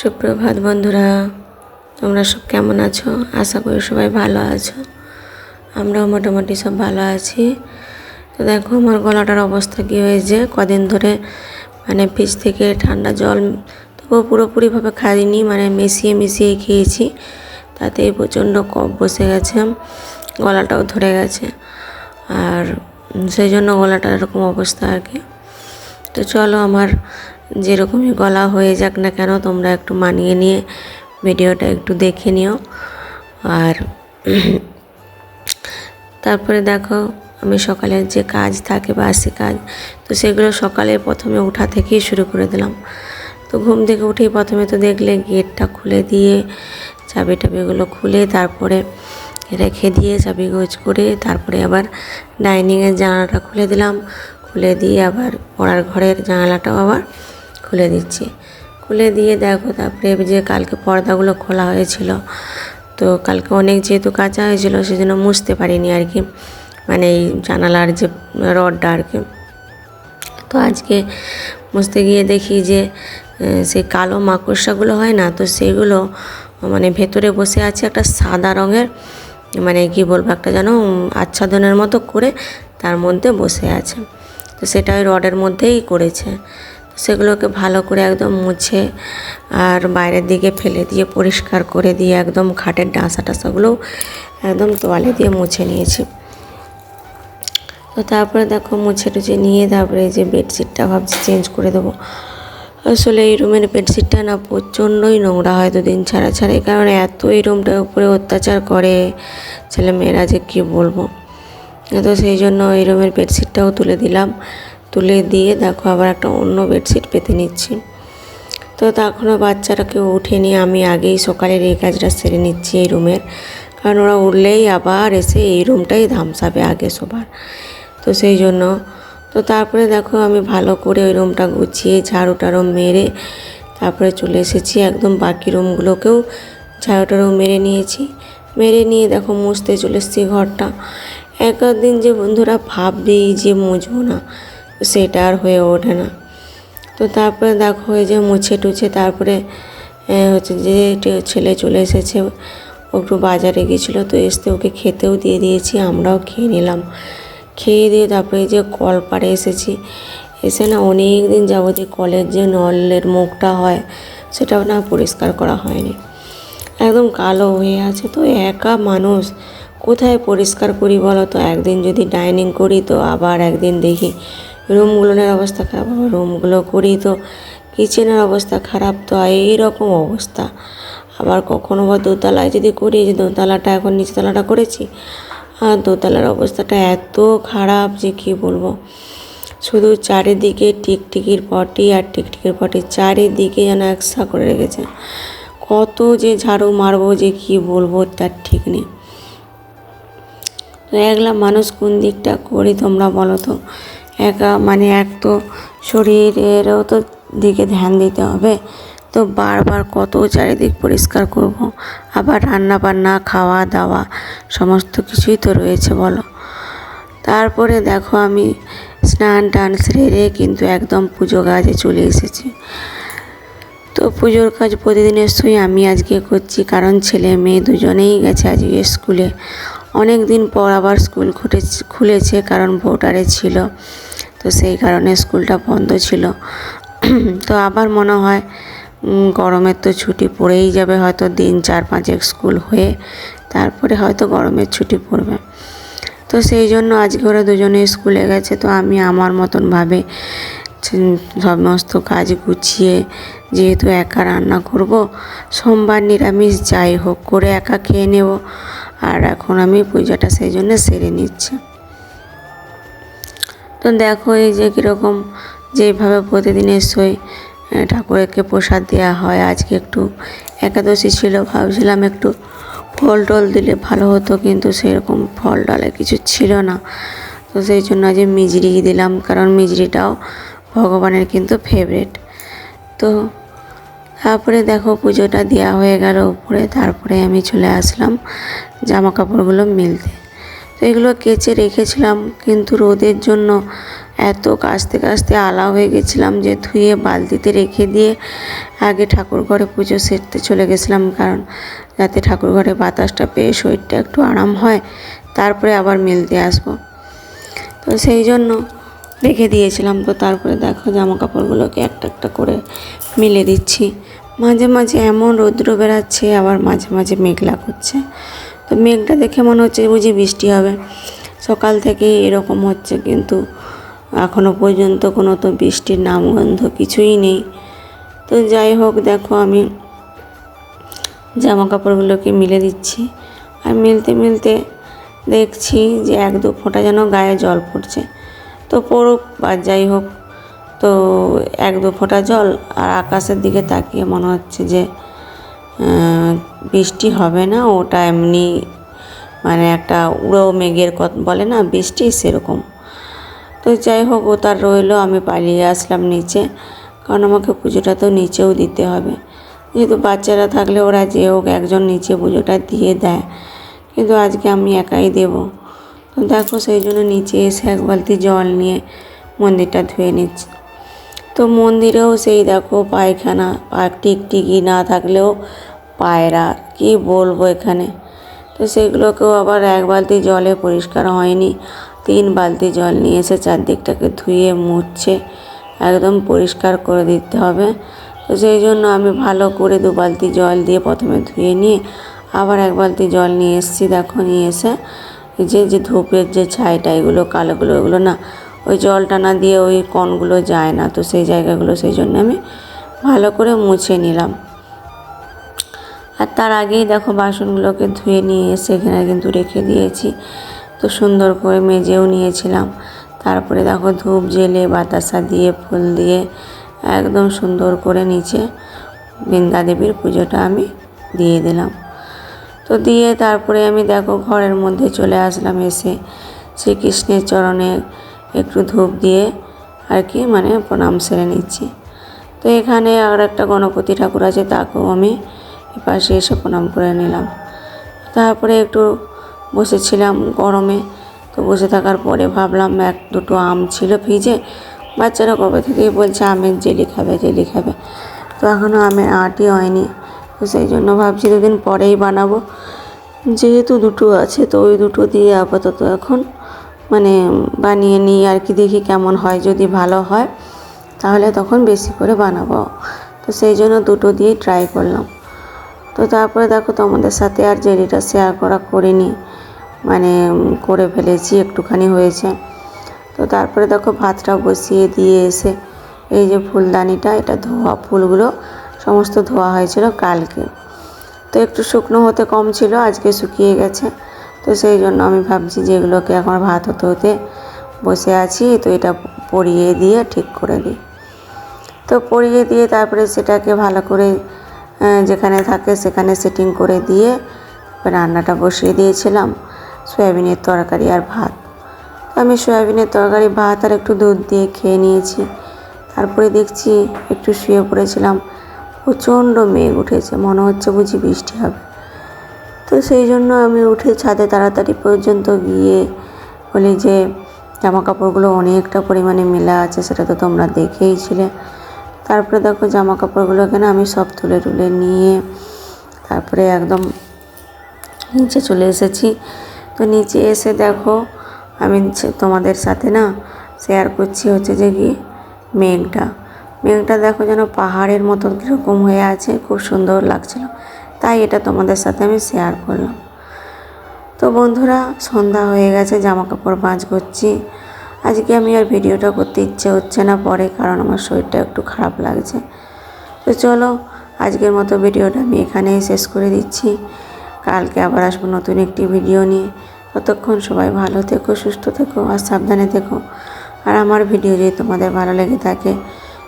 সুপ্রভাত বন্ধুরা, তোমরা সব কেমন আছো? আশা করি সবাই ভালো আছো। আমরাও মোটামুটি সব ভালো আছি। তো দেখো আমার গলাটার অবস্থা কী হয়েছে। কদিন ধরে ফ্রিজ থেকে ঠান্ডা জল তবুও পুরোপুরিভাবে খাইনি, মিশিয়ে মিশিয়ে খেয়েছি। তাতেই প্রচণ্ড কফ বসে গেছে, গলাটাও ধরে গেছে, আর সেই জন্য গলাটার এরকম অবস্থা আর কি। তো চলো, আমার যেরকমই গলা হয়ে যাক না কেন, তোমরা একটু মানিয়ে নিয়ে ভিডিওটা একটু দেখে নিও। আর তারপরে দেখো, আমি সকালের যে কাজ থাকে বাসি কাজ, তো সেগুলো সকালে প্রথমে উঠা থেকেই শুরু করে দিলাম। তো ঘুম থেকে উঠেই প্রথমে তো দেখলে গেটটা খুলে দিয়ে চাবিটাবিগুলো খুলে তারপরে রেখে দিয়ে চাবি গোছ করে তারপরে আবার ডাইনিংয়ের জানালাটা খুলে দিলাম। খুলে দিয়ে আবার পড়ার ঘরের জানালাটাও আবার খুলে দিচ্ছি। খুলে দিয়ে দেখো তারপরে যে কালকে পর্দাগুলো খোলা হয়েছিল, তো কালকে অনেক যেহেতু কাঁচা হয়েছিল সেজন্য মুছতে পারিনি আর কি, এই জানালার যে রডটা আর কি। তো আজকে মুছতে গিয়ে দেখি যে সেই কালো মাকড়সাগুলো হয় না, তো সেইগুলো ভেতরে বসে আছে একটা সাদা রঙের, কি বলবো, একটা যেন আচ্ছাদনের মতো করে তার মধ্যে বসে আছে। তো সেটা ওই রডের মধ্যেই করেছে। তো সেগুলোকে ভালো করে একদম মুছে আর বাইরের দিকে ফেলে দিয়ে পরিষ্কার করে দিয়ে একদম খাটের ডাঁসা টাঁসাগুলোও একদম তোয়ালে দিয়ে মুছে নিয়েছি। তো তারপরে দেখো মুছে টুছে নিয়ে তারপরে এই যে বেডশিটটা ভাবছি চেঞ্জ করে দেবো। আসলে এই রুমের বেডশিটটা না প্রচণ্ডই নোংরা হয় দুদিন ছাড়া ছাড়া, কারণ এত এই রুমটার উপরে অত্যাচার করে ছেলেমেয়েরা যে কী বলবো। তো সেই জন্য এই রুমের বেডশিটটাও তুলে দিলাম। তুলে দিয়ে দেখো আবার একটা অন্য বেডশিট পেতে নিচ্ছি। তো তখনও বাচ্চারা কেউ উঠেনি, আমি আগেই সকালের এই কাজটা সেরে নিচ্ছি এই রুমের, কারণ ওরা উঠলেই আবার এসে এই রুমটাই ধামসাবে আগে সবার। তো সেই জন্য তো তারপরে দেখো আমি ভালো করে ওই রুমটা গুছিয়ে ঝাড়ু টাড়ু মেরে তারপরে চলে এসেছি। একদম বাকি রুমগুলোকেও ঝাড়ু টাড়ু মেরে নিয়েছি। মেরে নিয়ে দেখো মুছতে চলে এসেছি ঘরটা। একদিন যে বন্ধুরা ভাববি যে মুছবো না, সেটা আর হয়ে ওঠে না। তো তারপরে দেখো এই যে মুছে টুছে তারপরে যে ছেলে চলে এসেছে, ও একটু বাজারে গেছিলো, তো এসে ওকে খেতেও দিয়ে দিয়েছি, আমরাও খেয়ে নিলাম। খেয়ে দিয়ে তারপরে যে কল পাড়ে এসেছি। এসে না অনেক দিন যাবতীয় কলের যে নলের মুখটা হয় সেটাও না পরিষ্কার করা হয়নি, একদম কালো হয়ে আছে। তো একা মানুষ কোথায় পরিষ্কার করি বলো তো? একদিন যদি ডাইনিং করি তো আবার একদিন দেখি রুমগুলোর অবস্থা খারাপ, আবার রুমগুলো করি তো কিচেনের অবস্থা খারাপ। তো এইরকম অবস্থা। আবার কখনো বা দোতলায় যদি করি, যে দোতলাটা এখন নিচতলাটা করেছি, আর দোতলার অবস্থাটা এত খারাপ যে কী বলবো। শুধু চারিদিকে টিকটিকির পটি আর টিকটিকির পটি, চারিদিকে যেন একসা করে রেখেছে। কত যে ঝাড়ু মারবো যে কী বলবো তার ঠিক নেই। তো একলা মানুষ কোন দিকটা করি তোমরা বলো তো? একা এক তো শরীরেরও তো দিকে ধ্যান দিতে হবে, তো বারবার কত চারিদিক পরিষ্কার করব। আবার রান্না বান্না খাওয়া দাওয়া সমস্ত কিছুই তো রয়েছে বলো। তারপরে দেখো আমি স্নান টান সেরে কিন্তু একদম পুজো কাজে চলে এসেছি। তো পুজোর কাজ প্রতিদিনের সই আমি আজকে করছি, কারণ ছেলে মেয়ে দুজনেই গেছে আজকে স্কুলে। অনেক দিন পর আবার স্কুল খুলেছে, কারণ ভোটারে ছিল, তো সেই কারণে স্কুলটা বন্ধ ছিল। তো আবার মনে হয় গরমের তো ছুটি পড়েই যাবে, হয়তো দিন 4-5 স্কুল হয়ে তারপরে হয়তো গরমের ছুটি পড়বে। তো সেই জন্য আজকে ওরা দুজনে স্কুলে গেছে। তো আমি আমার মতনভাবে সমস্ত কাজ গুছিয়ে, যেহেতু একা রান্না করব, সোমবার নিরামিষ যাই হোক করে একা খেয়ে নেব। আর এখন আমি পূজাটা সেই জন্য সেরে নিচ্ছি। তো দেখো এই যে কীরকম যেভাবে প্রতিদিনের সই ঠাকুরকে প্রসাদ দেওয়া হয়, আজকে একটু একাদশী ছিল, ভাবছিলাম একটু ফল টল দিলে ভালো হতো, কিন্তু সেরকম ফল টলে কিছু ছিল না। তো সেই জন্য আজ মিজরি দিলাম, কারণ মিজরিটাও ভগবানের কিন্তু ফেভারিট। তো তারপরে দেখো পুজোটা দেওয়া হয়ে গেল উপরে, তারপরে আমি চলে আসলাম জামা কাপড়গুলো মেলতে। তো এগুলো কেচে রেখেছিলাম, কিন্তু রোদের জন্য এত কাচতে কাচতে আলা হয়ে গেছিলাম যে ধুয়ে বালতিতে রেখে দিয়ে আগে ঠাকুর ঘরে পুজো সেরতে চলে গেছিলাম, কারণ যাতে ঠাকুর ঘরে বাতাসটা পেয়ে শরীরটা একটু আরাম হয়, তারপরে আবার মেলতে আসবো। তো সেই জন্য রেখে দিয়েছিলাম। তো তারপরে দেখো জামা কাপড়গুলোকে একটা একটা করে মিলে দিচ্ছি। মাঝে মাঝে এমন রৌদ্র বেরাচ্ছে, আবার মাঝে মাঝে মেঘলা করছে। তো মেঘটা দেখে মনে হচ্ছে বুঝি বৃষ্টি হবে। সকাল থেকেই এরকম হচ্ছে, কিন্তু এখনও পর্যন্ত কোনো তো বৃষ্টির নামগন্ধ কিছুই নেই। তো যাই হোক, দেখো আমি জামা কাপড়গুলোকে মিলে দিচ্ছি, আর মিলতে মিলতে দেখছি যে 1-2 ফোঁটা যেন গায়ে জল পড়ছে। তো পড়ুক বা যাই হোক, তো 1-2 ফোঁটা জল, আর আকাশের দিকে তাকিয়ে মনে হচ্ছে যে বৃষ্টি হবে না, ওটা এমনি মানে একটা উড়ো মেঘের কথা বলে না বৃষ্টি, সেরকম। তো যাই হোক, ও তার রইলো। আমি পালিয়ে আসলাম নিচে, কারণ আমাকে পুজোটা তো নিচেও দিতে হবে। যেহেতু বাচ্চারা থাকলে ওরা যে হোক একজন নিচে পুজোটা দিয়ে দেয়, কিন্তু আজকে আমি একাই দেব। তো দেখো, সেই জন্য নিচে এসে 1 বালতি জল নিয়ে মন্দিরটা ধুয়ে নিচ্ছি। তো মন্দিরেও সেই দেখো পায়খানা, টিকটিকি না থাকলেও পায়রা, কি বলবো এখানে। তো সেগুলোকেও আবার 1 বালতি জলে পরিষ্কার হয়নি, 3 বালতি জল নিয়ে এসে চারদিকটাকে ধুয়ে মুছে একদম পরিষ্কার করে দিতে হবে। তো সেই জন্য আমি ভালো করে 2 বালতি জল দিয়ে প্রথমে ধুয়ে নিয়ে আবার 1 বালতি জল নিয়ে এসেছি। দেখো, নিয়ে এসে এই যে ধূপের যে ছাইটা, এগুলো কালোগুলো, এগুলো না ওই জলটা না দিয়ে ওই কণগুলো যায় না, তো সেই জায়গাগুলো সেই জন্য আমি ভালো করে মুছে নিলাম। আর তার আগেই দেখো বাসনগুলোকে ধুয়ে নিয়ে এসে এখানে কিন্তু রেখে দিয়েছি। তো সুন্দর করে মেজেও নিয়েছিলাম। তারপরে দেখো ধূপ জেলে বাতাসা দিয়ে ফুল দিয়ে একদম সুন্দর করে নিচে বৃন্দা দেবীর পুজোটা আমি দিয়ে দিলাম। তো দিয়ে তারপরে আমি দেখো ঘরের মধ্যে চলে আসলাম। এসে শ্রীকৃষ্ণের চরণে একটু ধূপ দিয়ে আর কি মানে প্রণাম সেরে নিচ্ছি। তো এখানে আর একটা গণপতি ঠাকুর আছে, তাকেও আমি এপাশে এসে প্রণাম করে নিলাম। তারপরে একটু বসেছিলাম গরমে। তো বসে থাকার পরে ভাবলাম 1-2 আম ছিল ফ্রিজে, বাচ্চারা কবে থেকেই বলছে আমের জেলি খাবে জেলি খাবে, তো এখনও আমের আঁটই হয়নি। তো সেই জন্য ভাবছি 2 দিন পরেই বানাবো। যেহেতু 2টো আছে, তো ওই 2টো দিয়ে আপাতত এখন মানে বানিয়ে নিই আর কি, দেখি কেমন হয়। যদি ভালো হয় তাহলে তখন বেশি করে বানাবো। তো সেই জন্য 2টো দিয়েই ট্রাই করলাম। তো তারপরে দেখো তোমাদের সাথে আর জেলিটা শেয়ার করিনি, মানে করে ফেলেছি, একটুখানি হয়েছে। তো তারপরে দেখো ভাতটা বসিয়ে দিয়ে এসে এই যে ফুলদানিটা, এটা ধোয়া, ফুলগুলো সমস্ত ধোয়া হয়েছিল কালকে। তো একটু শুকনো হতে কম ছিল, আজকে শুকিয়ে গেছে। তো সেই জন্য আমি ভাবছি যে এগুলোকে এখন ভাত হতে হতে বসে আছি, তো এটা পরিয়ে দিয়ে ঠিক করে দিই। তো পরিয়ে দিয়ে তারপরে সেটাকে ভালো করে যেখানে থাকে সেখানে সেটিং করে দিয়ে রান্নাটা বসিয়ে দিয়েছিলাম, সয়াবিনের তরকারি আর ভাত। তো আমি সয়াবিনের তরকারি, ভাত আর একটু দুধ দিয়ে খেয়ে নিয়েছি। তারপরে দেখছি একটু শুয়ে পড়েছিলাম, প্রচণ্ড মেঘ উঠেছে, মনে হচ্ছে বুঝি বৃষ্টি হবে। তো সেই জন্য আমি উঠে ছাদে তাড়াতাড়ি পর্যন্ত গিয়ে বলি যে জামা কাপড়গুলো অনেকটা পরিমাণে মেলা আছে, সেটা তো তোমরা দেখেইছিলে। তারপরে দেখো জামা কাপড়গুলোকে না আমি সব তুলে নিয়ে তারপরে একদম নিচে চলে এসেছি। তো নিচে এসে দেখো আমি তোমাদের সাথে না শেয়ার করছি হচ্ছে যে কি মেঘটা দেখো যেন পাহাড়ের মতো কীরকম হয়ে আছে, খুব সুন্দর লাগছিল, তাই এটা তোমাদের সাথে আমি শেয়ার করলাম। তো বন্ধুরা, সন্ধ্যা হয়ে গেছে, জামা কাপড় ভাঁজ করছি। আজকে আমি আর ভিডিওটা করতে ইচ্ছে হচ্ছে না পরে, কারণ আমার শরীরটা একটু খারাপ লাগছে। তো চলো আজকের মতো ভিডিওটা আমি এখানেই শেষ করে দিচ্ছি। কালকে আবার আসবো নতুন একটি ভিডিও নিয়ে। ততক্ষণ সবাই ভালো থেকো, সুস্থ থেকো আর সাবধানে থেকো। আর আমার ভিডিও যদি তোমাদের ভালো লেগে থাকে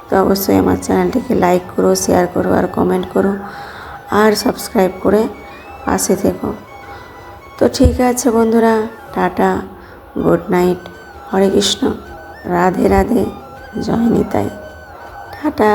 তো অবশ্যই আমার চ্যানেলটিকে লাইক করো, শেয়ার করো আর কমেন্ট করো, আর সাবস্ক্রাইব করে পাশে থেকো। তো ঠিক আছে বন্ধুরা, টাটা, গুড নাইট, হরে কৃষ্ণ, রাধে রাধে, জয় নিতাই, টাটা।